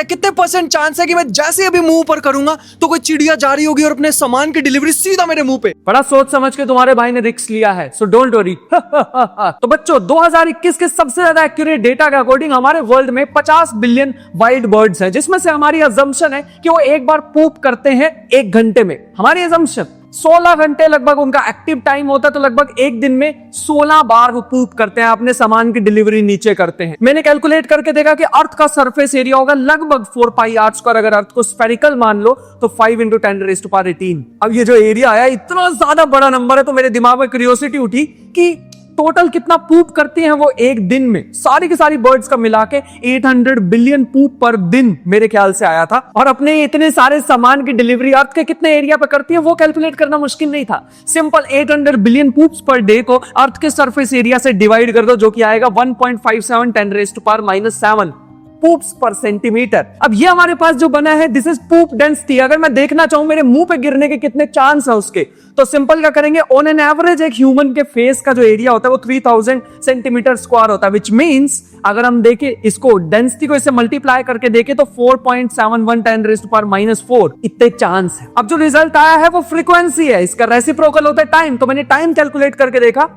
कितने % चांस है कि मैं जैसे अभी मुंह ऊपर करूंगा तो कोई चिड़िया जा रही होगी और अपने सामान की डिलीवरी सीधा मेरे मुंह पे। बड़ा सोच समझ के तुम्हारे भाई ने रिस्क लिया है, सो डोंट वरी। तो बच्चों 2021 के सबसे ज्यादा एक्यूरेट डेटा के अकॉर्डिंग हमारे वर्ल्ड में 50 बिलियन वाइल्ड बर्ड्स हैं, जिसमें से हमारी अजम्पशन है कि वो एक बार पूप करते हैं 1 घंटे में। हमारी अजम्पशन 16 घंटे लगभग उनका एक्टिव टाइम होता है, तो लगभग एक दिन में 16 बार वो पूप करते हैं, अपने सामान की डिलीवरी नीचे करते हैं। मैंने कैलकुलेट करके देखा कि अर्थ का सरफेस एरिया होगा लगभग 4 पाई आर स्क्वायर। अगर अर्थ को स्फेरिकल मान लो तो 5 × 10⁻18। अब ये जो एरिया है इतना ज्यादा बड़ा नंबर है, तो मेरे दिमाग में क्यूरियोसिटी उठी कि टोटल कितना पूप करती हैं वो एक दिन में। सारी की सारी बर्ड्स का मिला के 800 बिलियन पूप पर दिन मेरे ख्याल से आया था। और अपने इतने सारे सामान की डिलीवरी अर्थ के कितने एरिया पे करती है वो कैलकुलेट करना मुश्किल नहीं था। Simple 800 billion poops per day को अर्थ के सरफेस एरिया से डिवाइड कर दो, जो कि आएगा 1.57 10⁻⁻7 पूप्स पर सेंटीमीटर। अब ये हमारे पास जो बना है दिस इज पूप डेंसिटी। अगर मैं देखना चाहूं मेरे मुंह पे गिरने के कितने चांस है उसके, तो सिंपल क्या करेंगे, ऑन एन एवरेज एक ह्यूमन के फेस का जो एरिया होता है वो 3000 सेंटीमीटर स्क्वायर होता है, विच मींस अगर हम देखें इसको डेंसिटी को इससे मल्टीप्लाई करके देखें तो 4.71 10⁻⁴ इतने चांस है। अब जो रिजल्ट आया है वो फ्रीक्वेंसी है, इसका रेसिप्रोकल होता है टाइम। तो मैंने टाइम कैलकुलेट करके देखा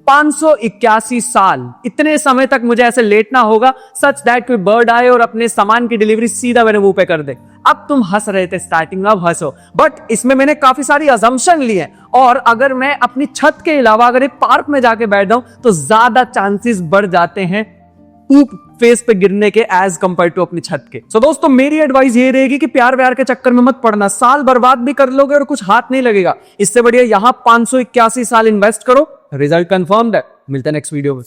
581 साल, इतने समय तक मुझे ऐसे लेटना होगा सच दैट कोई बर्ड आए और अपने सामान की डिलीवरी सीधा मेरे मुंह पे कर दे। अब तुम हंस रहे थे स्टार्टिंग में, अब हंसो, बट इसमें मैंने काफी सारी अजम्पशन ली है। और अगर मैं अपनी छत के अलावा अगर एक पार्क में जाके बैठ जाऊं तो ज्यादा चांसेस बढ़ जाते हैं पूप फेस पे गिरने के एज कंपेयर टू अपनी छत के। सो दोस्तों मेरी एडवाइस ये रहेगी कि प्यार व्यार के चक्कर में मत पड़ना, साल बर्बाद भी कर लोगे और कुछ हाथ नहीं लगेगा। इससे बढ़िया यहां 581 साल इन्वेस्ट करो, रिजल्ट कंफर्म्ड है। मिलते हैं नेक्स्ट वीडियो में।